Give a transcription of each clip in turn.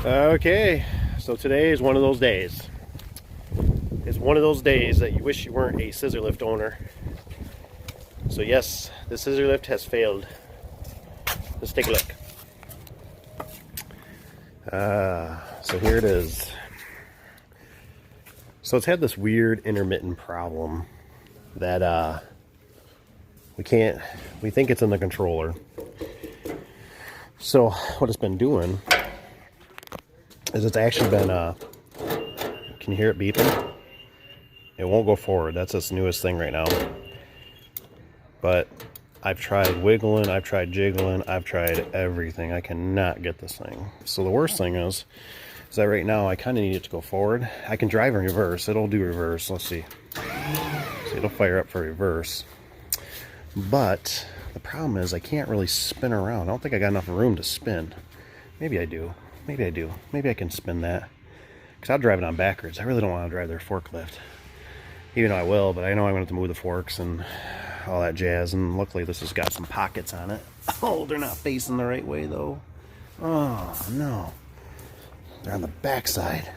Okay, so today is one of those days. It's one of those days that you wish you weren't a scissor lift owner. So yes, the scissor lift has failed. Let's take a look. So here it is. So it's had this weird intermittent problem that we think it's in the controller. So what it's been doing is it's actually been, can you hear it beeping? It won't go forward. That's its newest thing right now. But I've tried wiggling, I've tried jiggling, I've tried everything. I cannot get this thing. So the worst thing is that right now I kind of need it to go forward. I can drive in reverse. It'll do reverse. Let's see. So it'll fire up for reverse. But the problem is I can't really spin around. I don't think I got enough room to spin. Maybe I do. Maybe I do. Maybe I can spin that. Because I'll drive it on backwards. I really don't want to drive their forklift. Even though I will, but I know I'm going to have to move the forks and all that jazz. And luckily this has got some pockets on it. Oh, they're not facing the right way though. Oh, no. They're on the back side.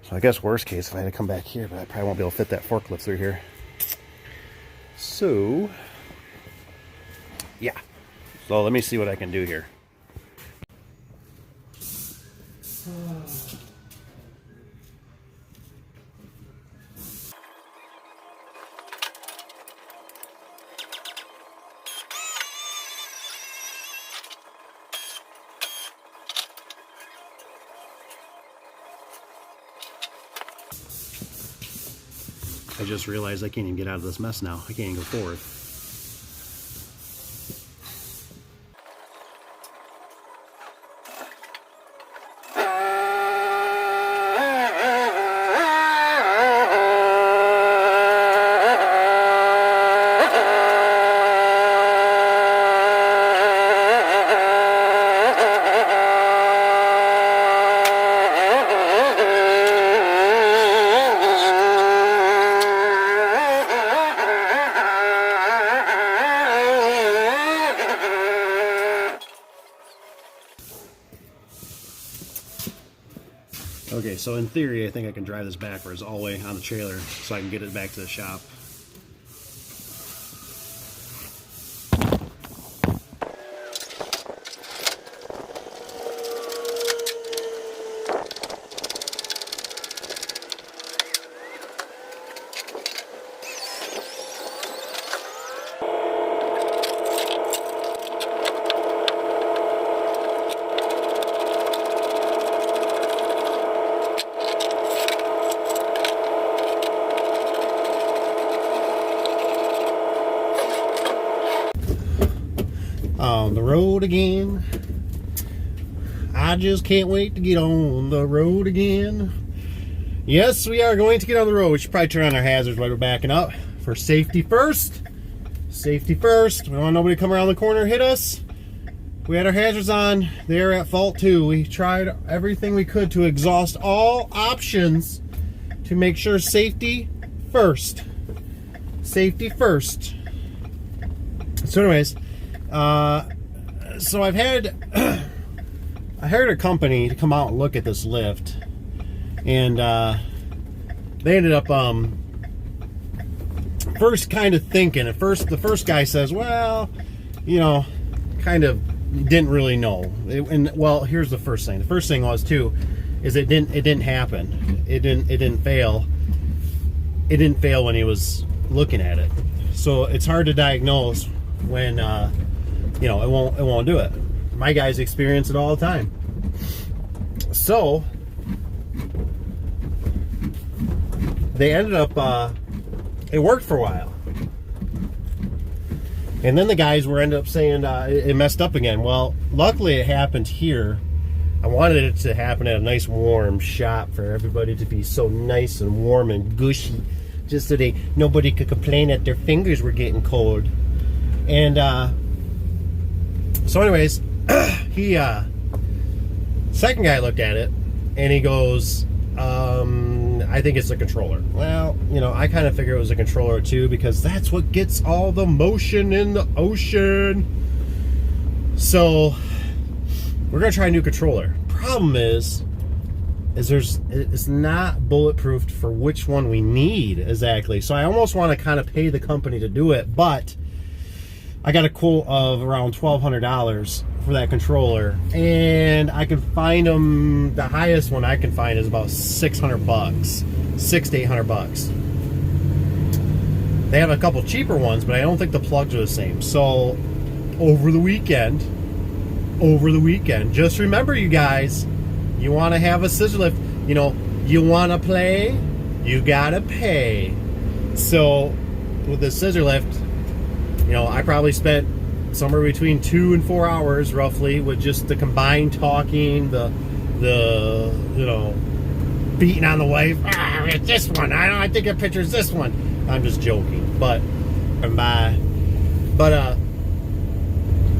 So I guess worst case if I had to come back here, but I probably won't be able to fit that forklift through here. So, yeah. So let me see what I can do here. I just realized I can't even get out of this mess now. I can't even go forward. Okay, so in theory, I think I can drive this backwards all the way on the trailer so I can get it back to the shop. On the road again. I just can't wait to get on the road again. Yes, we are going to get on the road. We should probably turn on our hazards while we're backing up. For safety first. Safety first. We don't want nobody to come around the corner and hit us. We had our hazards on. They're at fault too. We tried everything we could to exhaust all options to make sure safety first. Safety first. So anyways, so I've had I hired a company to come out and look at this lift, and they ended up first kind of thinking at first. The first guy says, well, you know, kind of didn't really know. And well, here's the first thing. The first thing was too is it didn't happen. It didn't fail. It didn't fail when he was looking at it. So it's hard to diagnose when you know, it won't do it. My guys experience it all the time. So they ended up it worked for a while, and then the guys ended up saying it messed up again. Well, luckily it happened here. I wanted it to happen at a nice warm shop for everybody to be so nice and warm and gushy, just so nobody could complain that their fingers were getting cold. And so anyways, he second guy looked at it and he goes, I think it's the controller. Well, you know, I kind of figure it was a controller too, because that's what gets all the motion in the ocean. So we're gonna try a new controller. problem is it's not bulletproofed for which one we need exactly. So I almost want to kind of pay the company to do it, but I got a quote of around $1,200 for that controller, and I can find them. The highest one I can find is about $600, $600 to $800. They have a couple cheaper ones, but I don't think the plugs are the same. So over the weekend, just remember, you guys, you want to have a scissor lift, you know, you want to play, you gotta pay. So with the scissor lift, you know, I probably spent somewhere between 2 and 4 hours roughly with just the combined talking, the you know, beating on the wife. It's this one. I think a picture's this one. I'm just joking, but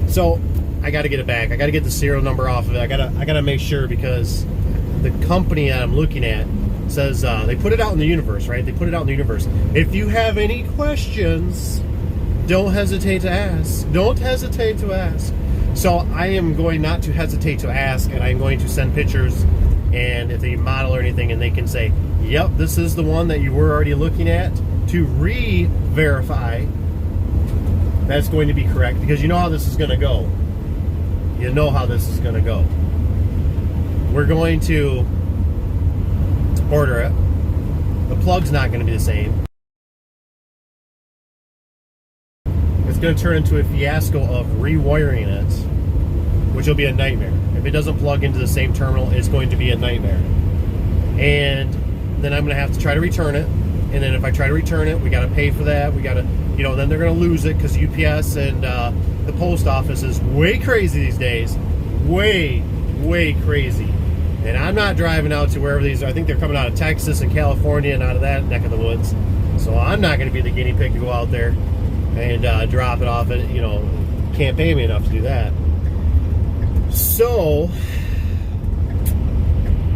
so I got to get it back. I got to get the serial number off of it. I gotta make sure, because the company that I'm looking at says they put it out in the universe, right? They put it out in the universe. If you have any questions, don't hesitate to ask. Don't hesitate to ask. So I am going not to hesitate to ask, and I'm going to send pictures, and if they model or anything, and they can say, yep, this is the one that you were already looking at, to re-verify that's going to be correct, because you know how this is going to go. You know how this is going to go. We're going to order it. The plug's not going to be the same. It's going to turn into a fiasco of rewiring it, which will be a nightmare. If it doesn't plug into the same terminal, it's going to be a nightmare. And then I'm going to have to try to return it. And then if I try to return it, we got to pay for that. We got to, you know, then they're going to lose it, because UPS and the post office is way crazy these days. Way crazy. And I'm not driving out to wherever these are. I think they're coming out of Texas and California and out of that neck of the woods. So I'm not going to be the guinea pig to go out there and drop it off. And, you know, can't pay me enough to do that. So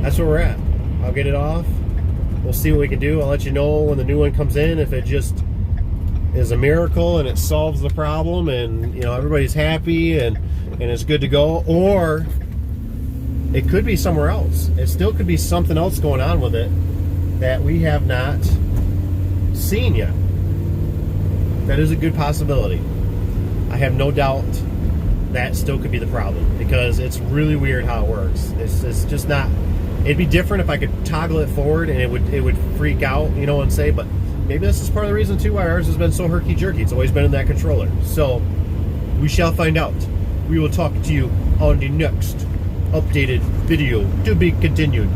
that's where we're at. I'll get it off. We'll see what we can do. I'll let you know when the new one comes in, if it just is a miracle and it solves the problem, and, you know, everybody's happy and it's good to go, or it could be somewhere else. It still could be something else going on with it that we have not seen yet. That is a good possibility. I have no doubt that still could be the problem, because it's really weird how it works. It's just not. It'd be different if I could toggle it forward and it would freak out, you know, and say, but maybe this is part of the reason too why ours has been so herky-jerky. It's always been in that controller. So we shall find out. We will talk to you on the next updated video, to be continued.